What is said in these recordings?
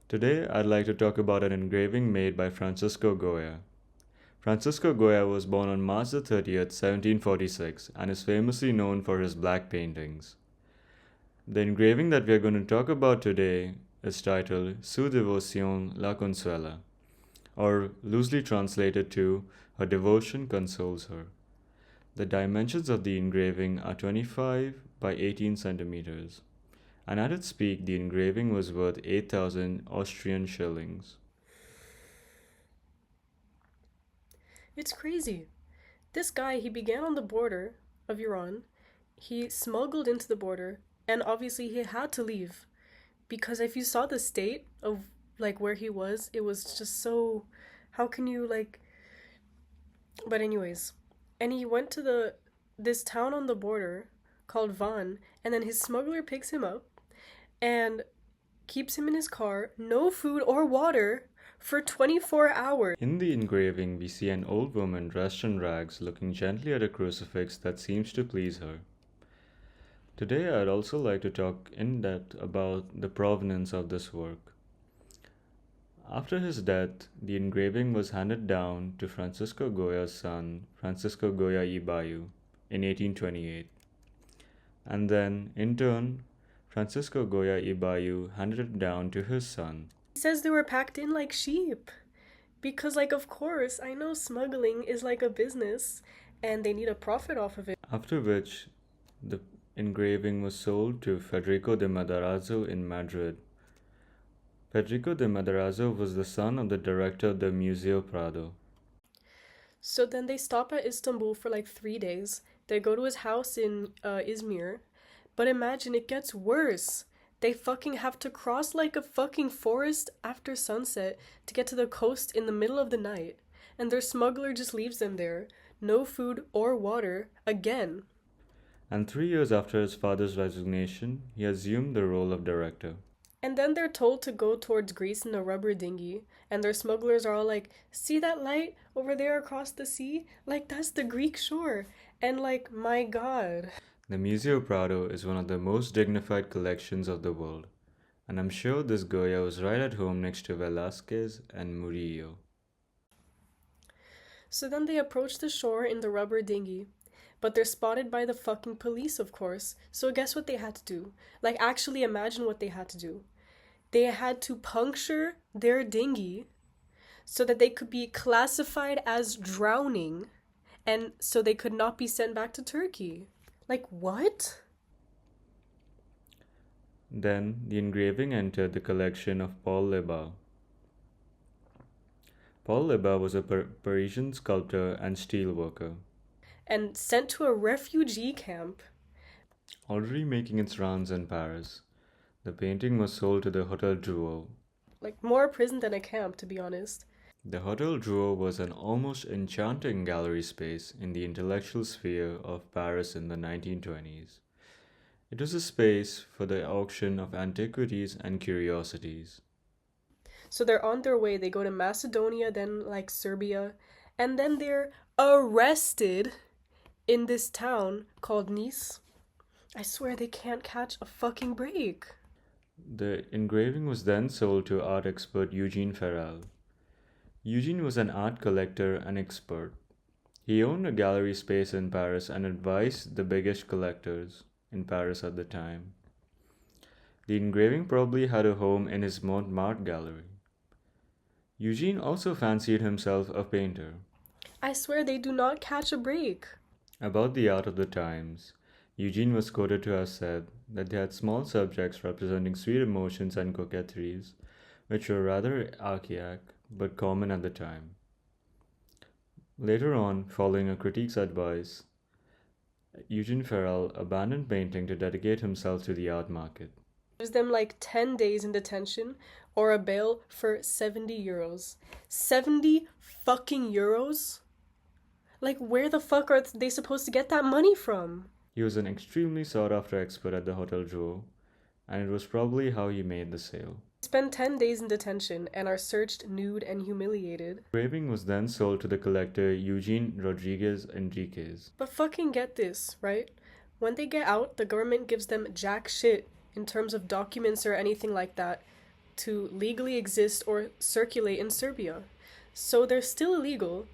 Today, I'd like to talk about an engraving made by Francisco Goya. Francisco Goya was born on March the 30th, 1746, and is famously known for his black paintings. The engraving that we are going to talk about today is titled Su Devoción la Consuela, or loosely translated to Her Devotion Consoles Her. The dimensions of the engraving are 25 by 18 centimeters, and at its peak, the engraving was worth 8,000 Austrian shillings. It's crazy. This guy, he began on the border of Iran. He smuggled into the border, and obviously he had to leave. Because if you saw the state of where he was, it was just so how can you but anyways. And he went to this town on the border called Van, and then his smuggler picks him up and keeps him in his car, no food or water, for 24 hours. In the engraving, we see an old woman dressed in rags looking gently at a crucifix that seems to please her. Today, I'd also like to talk in depth about the provenance of this work. After his death, the engraving was handed down to Francisco Goya's son, Francisco Goya y Bayo, in 1828. And then, in turn, Francisco Goya y Bayo handed it down to his son. He says they were packed in like sheep. Because, of course, I know smuggling is like a business and they need a profit off of it. After which, the engraving was sold to Federico de Matarazzo in Madrid. Federico de Matarazzo was the son of the director of the Museo Prado. So then they stop at Istanbul for 3 days. They go to his house in Izmir. But imagine, it gets worse. They fucking have to cross a fucking forest after sunset to get to the coast in the middle of the night. And their smuggler just leaves them there. No food or water, again. And 3 years after his father's resignation, he assumed the role of director. And then they're told to go towards Greece in a rubber dinghy. And their smugglers are all like, see that light over there across the sea? That's the Greek shore. And my God. The Museo Prado is one of the most dignified collections of the world, and I'm sure this Goya was right at home next to Velázquez and Murillo. So then they approach the shore in the rubber dinghy, but they're spotted by the fucking police, of course. So guess what they had to do? Actually imagine what they had to do. They had to puncture their dinghy so that they could be classified as drowning, and so they could not be sent back to Turkey. What? Then the engraving entered the collection of Paul Lebas. Paul Lebas was a Parisian sculptor and steelworker. And sent to a refugee camp. Already making its rounds in Paris, the painting was sold to the Hotel Drouot. More a prison than a camp, to be honest. The Hotel Drouot was an almost enchanting gallery space in the intellectual sphere of Paris in the 1920s. It was a space for the auction of antiquities and curiosities. So they're on their way. They go to Macedonia, then Serbia, and then they're arrested in this town called Nice. I swear they can't catch a fucking break. The engraving was then sold to art expert Eugene Farrell. Eugene was an art collector and expert. He owned a gallery space in Paris and advised the biggest collectors in Paris at the time. The engraving probably had a home in his Montmartre gallery. Eugene also fancied himself a painter. I swear they do not catch a break. About the art of the times, Eugene was quoted to have said that they had small subjects representing sweet emotions and coquetries, which were rather archaic but common at the time. Later on, following a critique's advice, Eugene Farrell abandoned painting to dedicate himself to the art market. Gives them 10 days in detention or a bail for 70 euros. 70 fucking euros? Where the fuck are they supposed to get that money from? He was an extremely sought-after expert at the Hotel Drouot, and it was probably how he made the sale. Spend 10 days in detention and are searched nude and humiliated. The engraving was then sold to the collector Eugene Rodriguez Enriquez. But fucking get this, right? When they get out, the government gives them jack shit in terms of documents or anything like that. to legally exist or circulate in Serbia. So they're still illegal,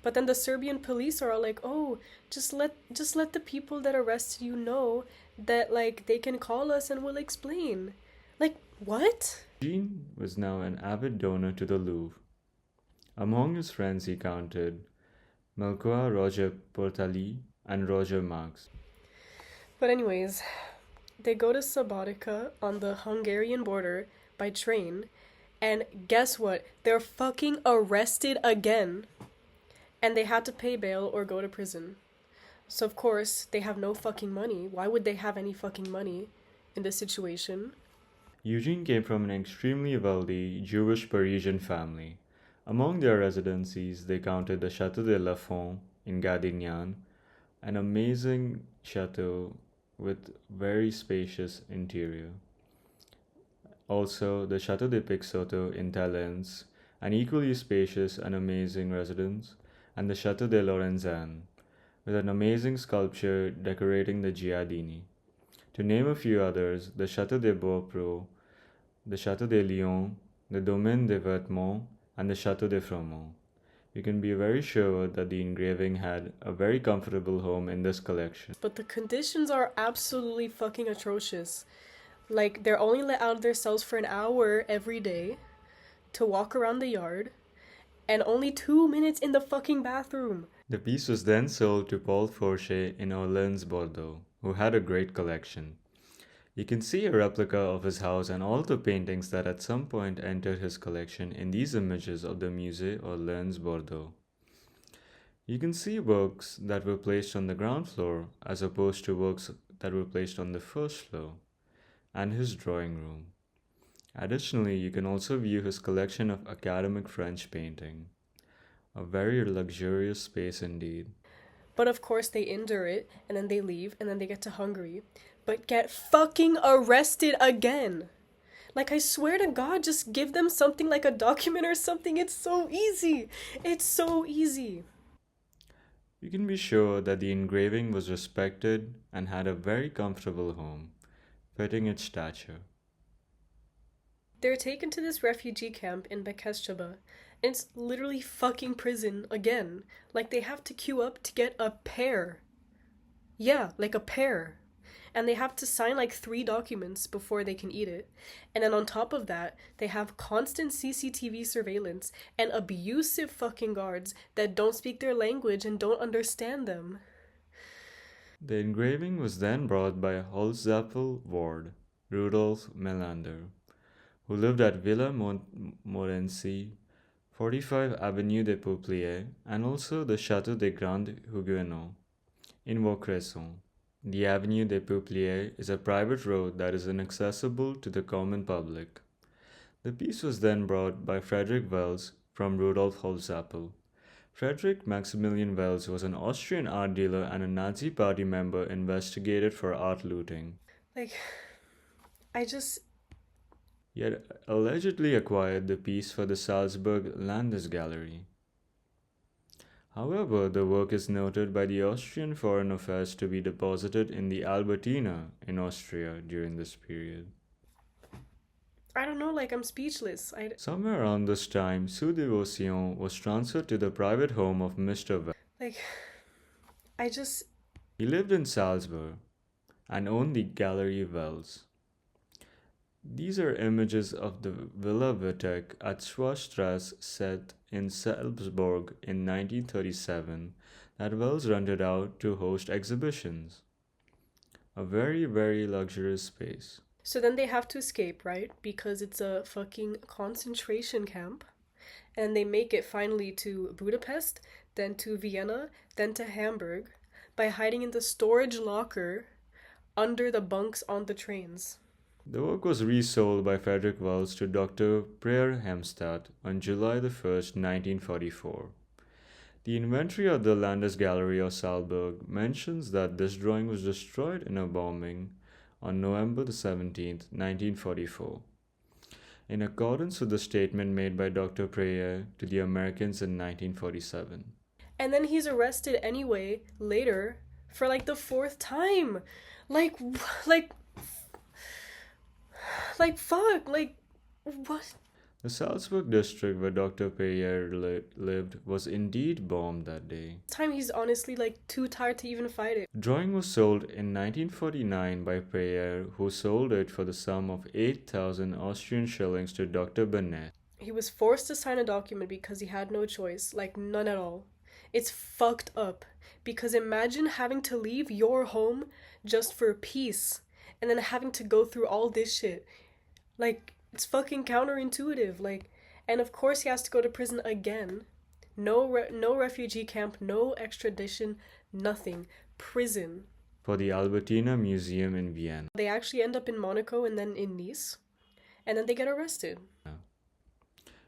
but then the Serbian police are all like, "Oh, just let the people that arrested you know that like they can call us and we'll explain." Like, what? Jean was now an avid donor to the Louvre. Among his friends he counted Melchior Roger Portali and Roger Marx. But anyways, they go to Subotica on the Hungarian border by train, and guess what? They're fucking arrested again. And they had to pay bail or go to prison. So of course, they have no fucking money. Why would they have any fucking money in this situation? Eugene came from an extremely wealthy Jewish Parisian family. Among their residencies, they counted the Château de la Font in Gadignan, an amazing chateau with very spacious interior. Also, the Château de Pixoto in Talence, an equally spacious and amazing residence, and the Château de Lorenzane, with an amazing sculpture decorating the Giardini. To name a few others, the Château de Beaupre, the Château de Lyon, the Domaine de Vertemont, and the Château de Fromont. You can be very sure that the engraving had a very comfortable home in this collection. But the conditions are absolutely fucking atrocious. Like, they're only let out of their cells for an hour every day to walk around the yard, and only 2 minutes in the fucking bathroom. The piece was then sold to Paul Forchet in Orleans, Bordeaux, who had a great collection. You can see a replica of his house and all the paintings that at some point entered his collection in these images of the Musée Orleans, Bordeaux. You can see works that were placed on the ground floor as opposed to works that were placed on the first floor, and his drawing room. Additionally, you can also view his collection of academic French painting. A very luxurious space indeed. But of course they endure it, and then they leave, and then they get to Hungary, but get fucking arrested again. Like, I swear to God, just give them something like a document or something. It's so easy. It's so easy. You can be sure that the engraving was respected and had a very comfortable home, fitting its stature. They're taken to this refugee camp in Bekeshaba, and it's literally fucking prison again. Like, they have to queue up to get a pear. Yeah, like a pear. And they have to sign like 3 documents before they can eat it. And then on top of that, they have constant CCTV surveillance and abusive fucking guards that don't speak their language and don't understand them. The engraving was then brought by Holzappel Ward, Rudolf Melander, who lived at Villa Montmorency, 45 Avenue des Peupliers, and also the Château des Grands Huguenots in Vaucresson. The Avenue des Peupliers is a private road that is inaccessible to the common public. The piece was then brought by Frederick Wells from Rudolf Holzappel. Frederick Maximilian Wells was an Austrian art dealer and a Nazi Party member investigated for art looting. He had allegedly acquired the piece for the Salzburg Landesgalerie. However, the work is noted by the Austrian Foreign Affairs to be deposited in the Albertina in Austria during this period. I don't know, like, I'm speechless. Somewhere around this time, Sous Devotion was transferred to the private home of Mr. Wells. He lived in Salzburg and owned the Gallery Wells. These are images of the Villa Wittek at Schwarstrasse set in Salzburg in 1937 that Wells rented out to host exhibitions. A very, very luxurious space. So then they have to escape, right? Because it's a fucking concentration camp. And they make it finally to Budapest, then to Vienna, then to Hamburg, by hiding in the storage locker under the bunks on the trains. The work was resold by Frederick Wells to Dr. Preyer Hemstadt on July 1st, 1944. The inventory of the Landesgalerie of Salzburg mentions that this drawing was destroyed in a bombing on November 17th, 1944, in accordance with the statement made by Dr. Preyer to the Americans in 1947. And then he's arrested anyway, later, for like the 4th time. Like, fuck, like, What? The Salzburg district where Dr. Peyer lived was indeed bombed that day. This time he's honestly like too tired to even fight it. The drawing was sold in 1949 by Peyer, who sold it for the sum of 8,000 Austrian shillings to Dr. Bennett. He was forced to sign a document because he had no choice, like none at all. It's fucked up. Because imagine having to leave your home just for peace and then having to go through all this shit. Like, it's fucking counterintuitive. Like, and of course he has to go to prison again. No refugee camp, no extradition, nothing. Prison. For the Albertina Museum in Vienna. They actually end up in Monaco and then in Nice. And then they get arrested.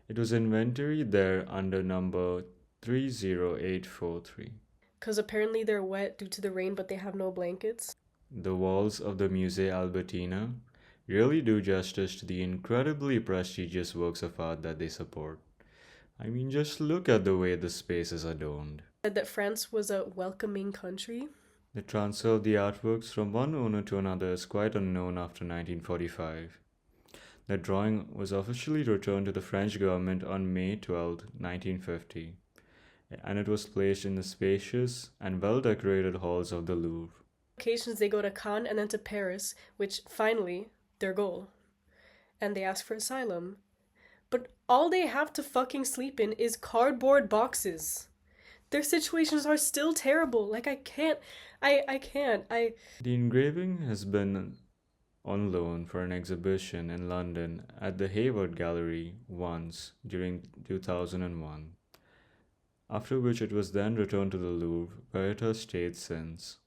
It was inventoried there under number 30843. Because apparently they're wet due to the rain, but they have no blankets. The walls of the Musée Albertina really do justice to the incredibly prestigious works of art that they support. I mean, just look at the way the space is adorned. Said that France was a welcoming country. The transfer of the artworks from one owner to another is quite unknown after 1945. The drawing was officially returned to the French government on May 12, 1950, and it was placed in the spacious and well-decorated halls of the Louvre. Occasions they go to Cannes and then to Paris, which finally, their goal. And they ask for asylum. But all they have to fucking sleep in is cardboard boxes. Their situations are still terrible. Like, I can't. The engraving has been on loan for an exhibition in London at the Hayward Gallery once during 2001, after which it was then returned to the Louvre, where it has stayed since.